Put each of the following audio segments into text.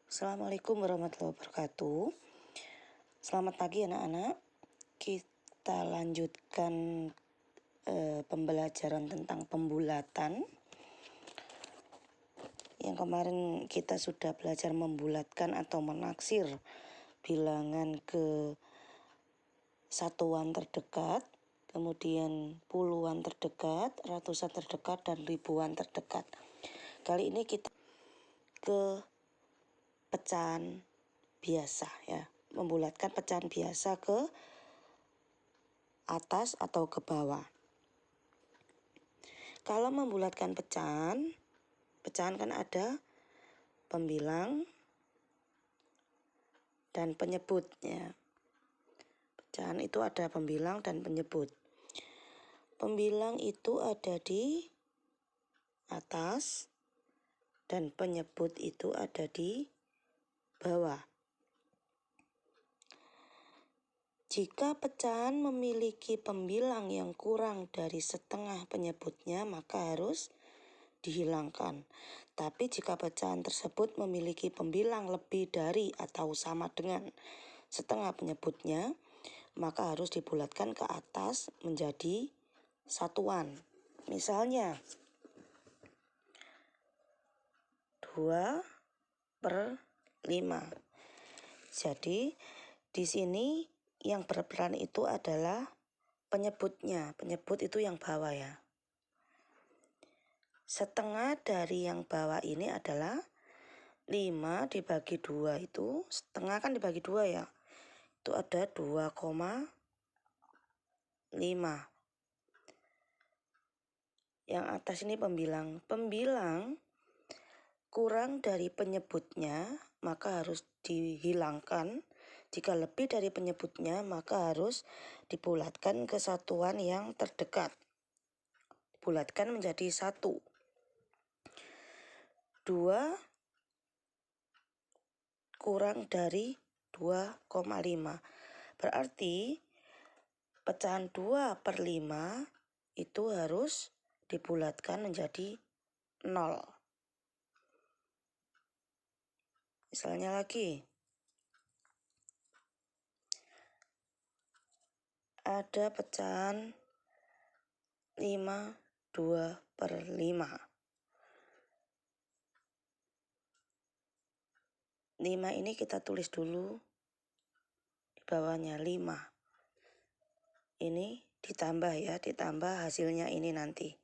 Assalamualaikum warahmatullahi wabarakatuh. Selamat pagi anak-anak. Kita lanjutkan pembelajaran tentang pembulatan. Yang kemarin kita sudah belajar membulatkan atau menaksir bilangan ke satuan terdekat, kemudian puluhan terdekat, ratusan terdekat, dan ribuan terdekat. Kali ini kita ke pecahan biasa ya, membulatkan pecahan biasa ke atas atau ke bawah. Kalau membulatkan pecahan kan ada pembilang dan penyebut ya. Pecahan itu ada pembilang dan penyebut. Pembilang itu ada di atas dan penyebut itu ada di bawah. Jika pecahan memiliki pembilang yang kurang dari setengah penyebutnya, maka harus dihilangkan. Tapi jika pecahan tersebut memiliki pembilang lebih dari atau sama dengan setengah penyebutnya, maka harus dibulatkan ke atas menjadi satuan. Misalnya 2/5. Jadi di sini yang berperan itu adalah penyebutnya. Penyebut itu yang bawah ya. Setengah dari yang bawah ini adalah 5 dibagi 2 itu, setengah kan dibagi 2 ya. Itu ada 2,5. Yang atas ini pembilang. Pembilang kurang dari penyebutnya maka harus dihilangkan. Jika lebih dari penyebutnya maka harus dibulatkan ke satuan yang terdekat. Dibulatkan menjadi 1. 2 kurang dari 2,5. Berarti pecahan 2/5 itu harus dibulatkan menjadi 0. Misalnya lagi, ada pecahan 2/5. 5 ini kita tulis dulu di bawahnya 5. Ini ditambah ya, ditambah hasilnya ini nanti.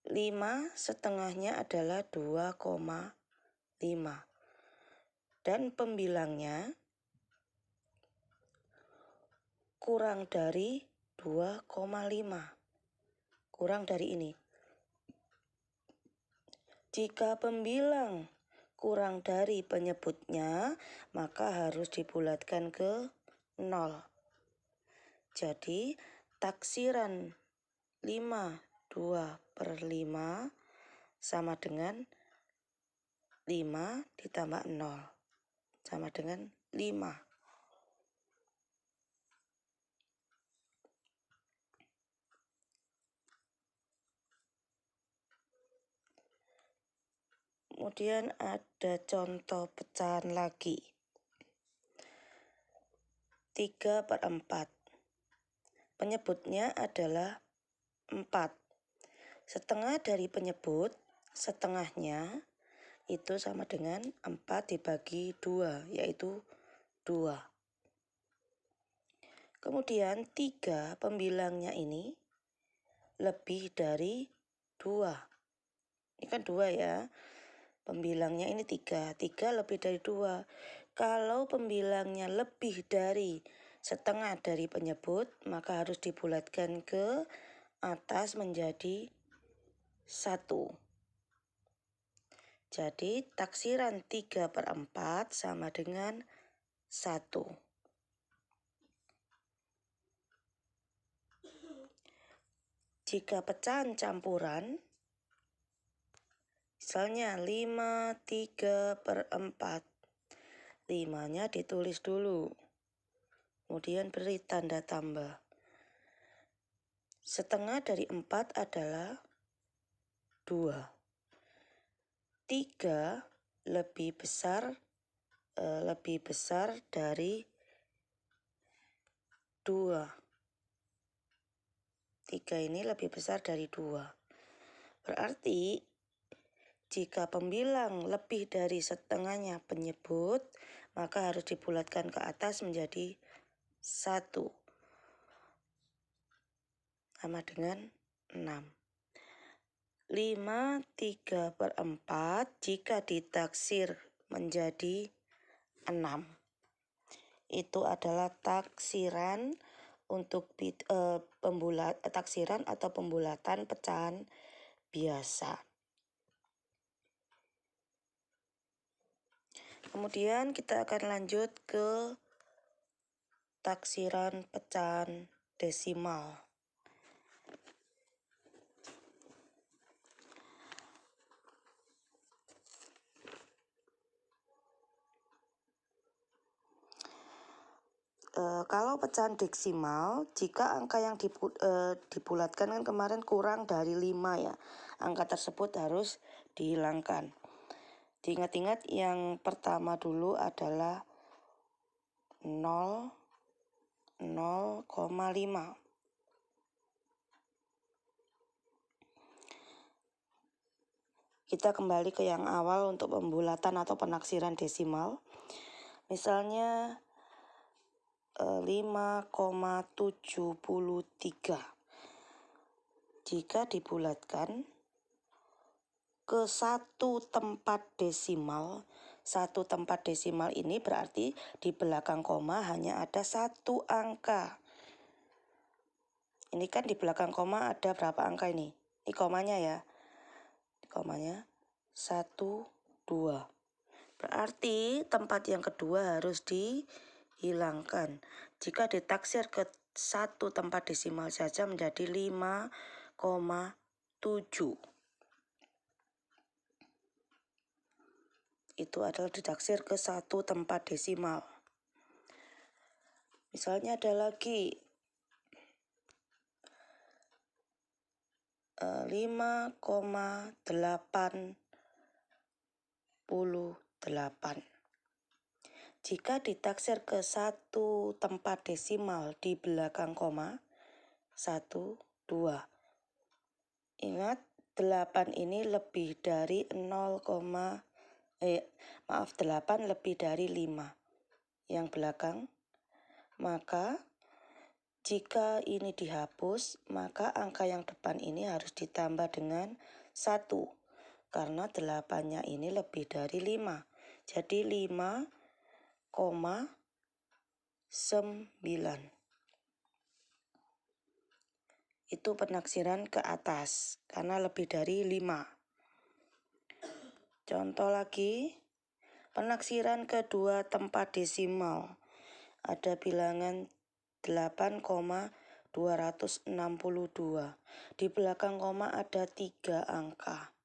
5 setengahnya adalah 2,5. Dan pembilangnya kurang dari 2,5. Kurang dari ini. Jika pembilang kurang dari penyebutnya, maka harus dibulatkan ke 0. Jadi taksiran 2/5 sama dengan 5 ditambah 0 sama dengan 5. Kemudian ada contoh pecahan lagi. 3/4. Penyebutnya adalah 4. Setengah dari penyebut, setengahnya itu sama dengan 4 dibagi 2, yaitu 2. Kemudian 3 pembilangnya ini lebih dari 2. Ini kan 2 ya. Pembilangnya ini 3. 3 lebih dari 2. Kalau pembilangnya lebih dari setengah dari penyebut, maka harus dibulatkan ke atas menjadi 1. Jadi taksiran 3/4 sama dengan 1. Jika pecahan campuran, misalnya 5, 3/4. 5-nya ditulis dulu. Kemudian beri tanda tambah. Setengah dari 4 adalah 2. 3 lebih besar dari 2. 3 ini lebih besar dari 2. Berarti jika pembilang lebih dari setengahnya penyebut, maka harus dibulatkan ke atas menjadi 1. Sama dengan 6. 5/3/4 jika ditaksir menjadi 6. Itu adalah taksiran untuk taksiran atau pembulatan pecahan biasa. Kemudian kita akan lanjut ke taksiran pecahan desimal. Kalau pecahan deksimal, jika angka yang dibulatkan kan kemarin kurang dari 5 ya, angka tersebut harus dihilangkan. Diingat-ingat yang pertama dulu adalah 0,5. Kita kembali ke yang awal untuk pembulatan atau penaksiran desimal. Misalnya 5,73. Jika dibulatkan ke satu tempat desimal ini berarti di belakang koma hanya ada satu angka. Ini kan di belakang koma ada berapa angka ini? Ini komanya ya. Komanya 1, 2. Berarti tempat yang kedua harus dihilangkan. Jika ditaksir ke satu tempat desimal saja menjadi 5,7. Itu adalah ditaksir ke satu tempat desimal. Misalnya ada lagi 5,88. Jika ditaksir ke satu tempat desimal di belakang koma 1, 2. Ingat 8 ini lebih dari 8 lebih dari 5 yang belakang. Maka jika ini dihapus, maka angka yang depan ini harus ditambah dengan 1. Karena 8-nya ini lebih dari 5. Jadi 5,9. Itu penaksiran ke atas karena lebih dari 5. Contoh lagi, penaksiran kedua tempat desimal. Ada bilangan 8,262. Di belakang koma ada 3 angka.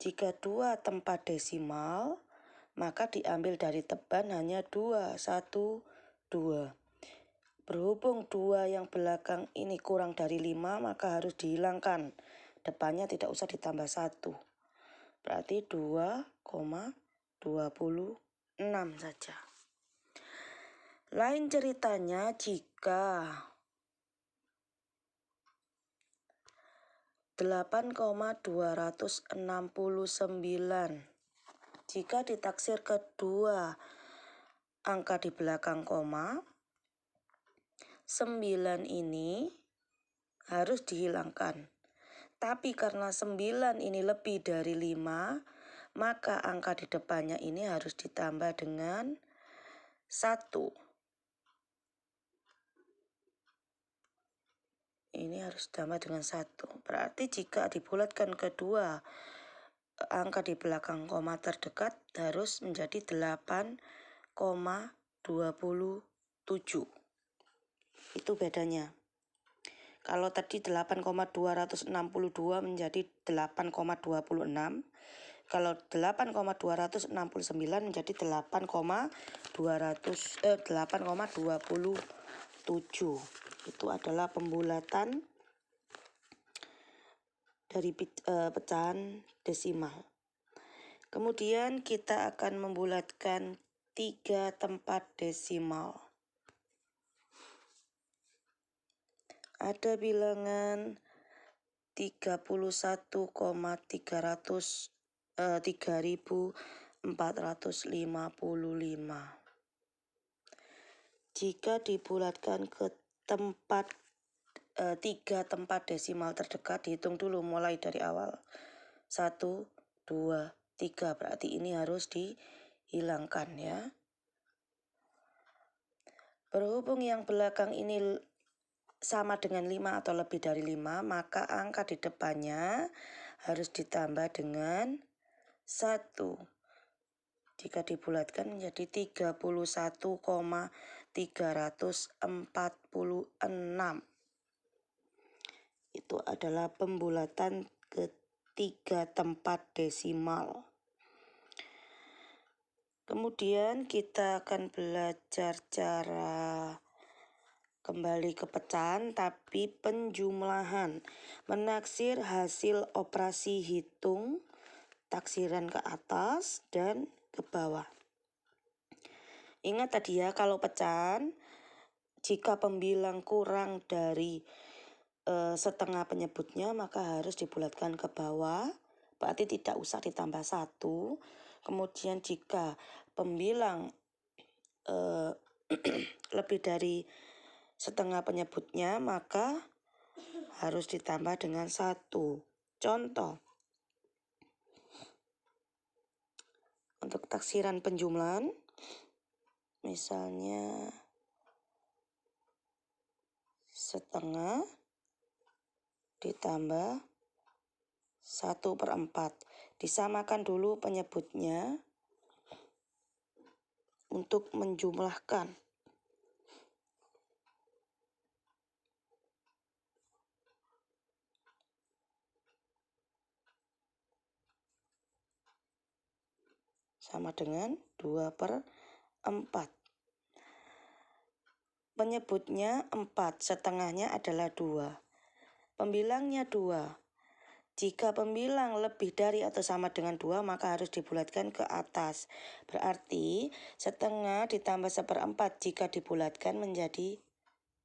Jika 2 tempat desimal, maka diambil dari teban hanya 2, 1, 2. Berhubung 2 yang belakang ini kurang dari 5, maka harus dihilangkan. Depannya tidak usah ditambah 1. Berarti 2,26 saja. Lain ceritanya jika 8,269. Jika ditaksir kedua angka di belakang koma, 9 ini harus dihilangkan. Tapi karena 9 ini lebih dari 5, maka angka di depannya ini harus ditambah dengan 1. Ini harus ditambah dengan 1. Berarti jika dibulatkan kedua angka di belakang koma terdekat harus menjadi 8,27. Itu bedanya. Kalau tadi 8,262 menjadi 8,26. Kalau 8,269 menjadi 8,27. Itu adalah pembulatan dari pecahan desimal. Kemudian kita akan membulatkan 3 tempat desimal. Ada bilangan 3455. Jika dibulatkan ke 3 tempat desimal terdekat, dihitung dulu mulai dari awal. 1, 2, 3, berarti ini harus dihilangkan ya. Berhubung yang belakang ini sama dengan 5 atau lebih dari 5, maka angka di depannya harus ditambah dengan 1. Jika dibulatkan menjadi 31,346. Itu adalah pembulatan ke 3 tempat desimal. Kemudian kita akan belajar cara kembali ke pecahan tapi penjumlahan. Menaksir hasil operasi hitung, taksiran ke atas dan ke bawah. Ingat tadi ya, kalau pecahan, jika pembilang kurang dari setengah penyebutnya maka harus dibulatkan ke bawah, berarti tidak usah ditambah 1. Kemudian jika pembilang lebih dari setengah penyebutnya maka harus ditambah dengan 1. Contoh, untuk taksiran penjumlahan, misalnya setengah ditambah 1/4. Disamakan dulu penyebutnya untuk menjumlahkan. Sama dengan 2/4. Penyebutnya 4, setengahnya adalah 2. Pembilangnya 2. Jika pembilang lebih dari atau sama dengan 2, maka harus dibulatkan ke atas. Berarti setengah ditambah 1/4 jika dibulatkan menjadi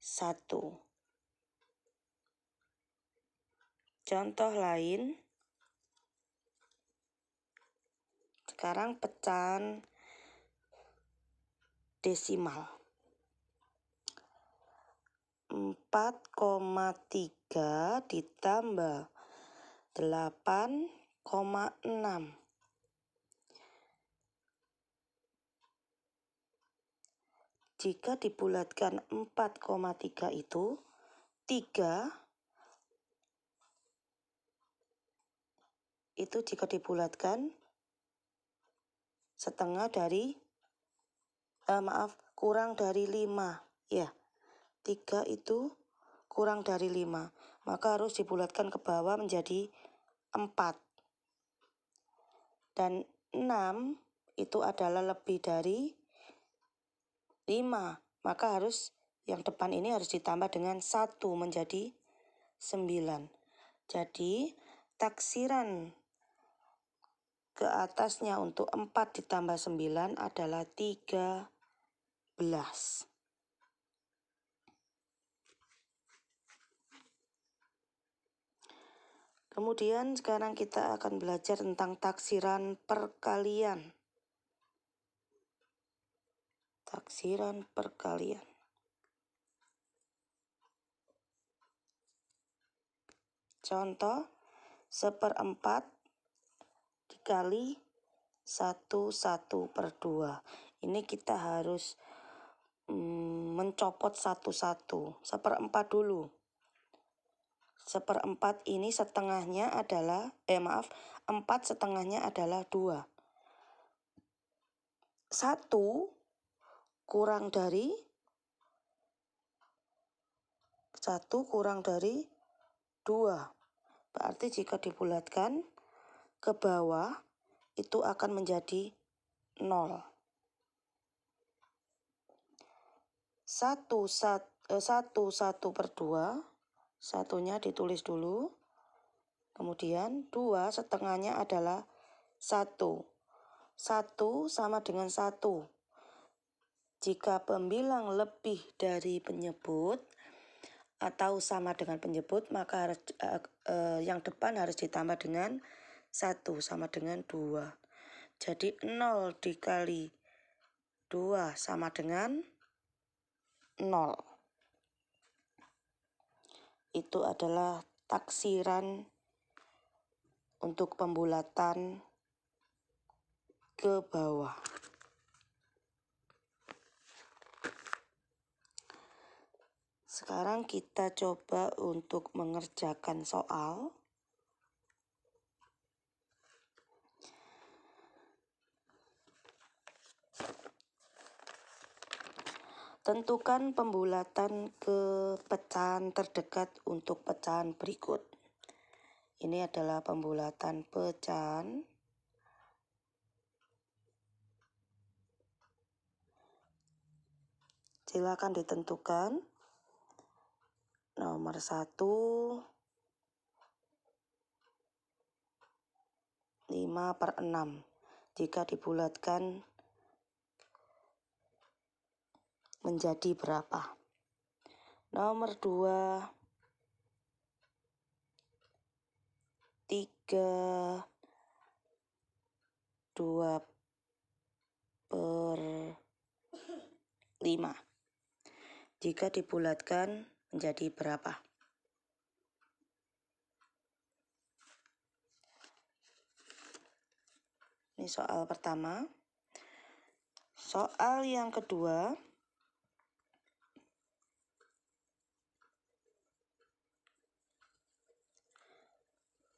1. Contoh lain, sekarang pecahan desimal. 4,3 ditambah 8,6. Jika dibulatkan 4,3 itu 3 itu jika dibulatkan setengah dari kurang dari 5 ya. 3 itu kurang dari 5, maka harus dibulatkan ke bawah menjadi 4. Dan 6 itu adalah lebih dari 5, maka harus yang depan ini harus ditambah dengan 1 menjadi 9. Jadi taksiran ke atasnya untuk 4 ditambah 9 adalah 13. Kemudian sekarang kita akan belajar tentang taksiran perkalian. Taksiran perkalian. Contoh, 1/4 dikali 1/2. Ini kita harus mencopot satu-satu. 1/4 dulu. 1/4 ini setengahnya adalah 4 setengahnya adalah 2. 1 kurang dari 2. Berarti jika dibulatkan ke bawah itu akan menjadi 0. 1/2, satunya ditulis dulu. Kemudian 2 setengahnya adalah 1. 1 sama dengan 1. Jika pembilang lebih dari penyebut atau sama dengan penyebut, maka yang depan harus ditambah dengan 1 sama dengan 2. Jadi 0 dikali 2 sama dengan 0. Itu adalah taksiran untuk pembulatan ke bawah. Sekarang kita coba untuk mengerjakan soal. Tentukan pembulatan ke pecahan terdekat untuk pecahan berikut. Ini adalah pembulatan pecahan. Silakan ditentukan. Nomor 1, 5/6. Jika dibulatkan menjadi berapa? Nomor 2, 3/2/5. Jika dibulatkan menjadi berapa? Ini soal pertama. Soal yang kedua.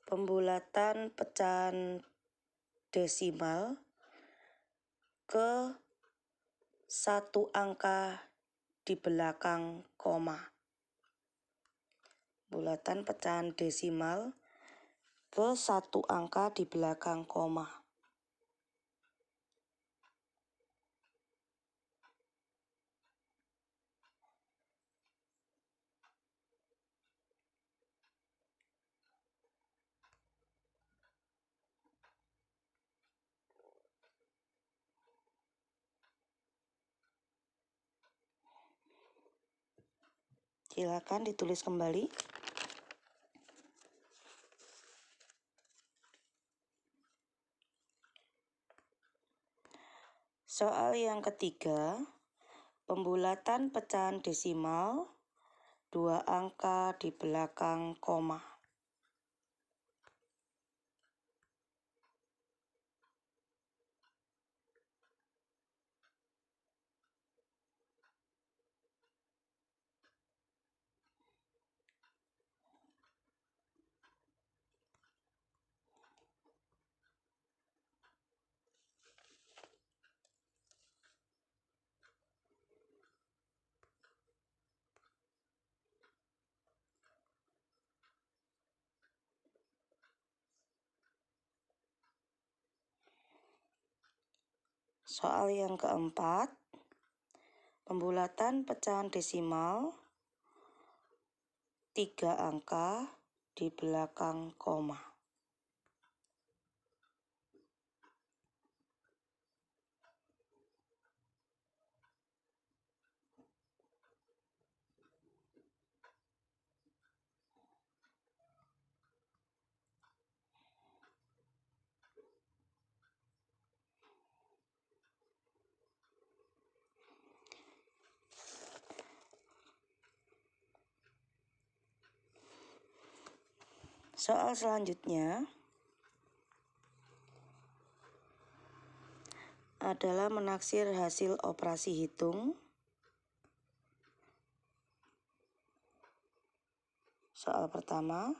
Pembulatan pecahan desimal ke satu angka di belakang koma. Bulatan pecahan desimal ke satu angka di belakang koma. Silakan ditulis kembali. Soal yang ketiga, pembulatan pecahan desimal 2 angka di belakang koma. Soal yang keempat, pembulatan pecahan desimal 3 angka di belakang koma. Soal selanjutnya adalah menaksir hasil operasi hitung. Soal pertama,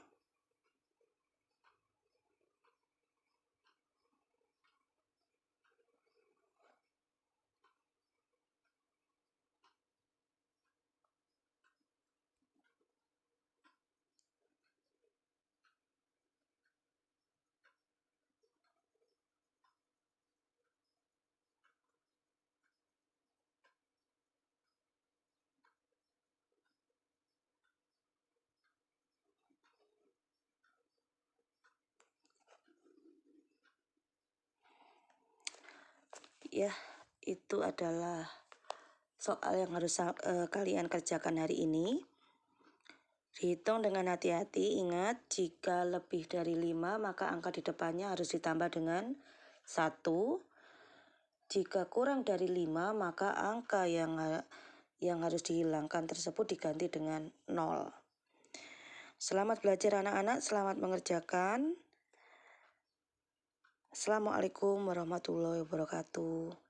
ya. Itu adalah soal yang harus kalian kerjakan hari ini. Dihitung dengan hati-hati, ingat jika lebih dari 5 maka angka di depannya harus ditambah dengan 1. Jika kurang dari 5 maka angka yang harus dihilangkan tersebut diganti dengan 0. Selamat belajar anak-anak, selamat mengerjakan. Assalamualaikum warahmatullahi wabarakatuh.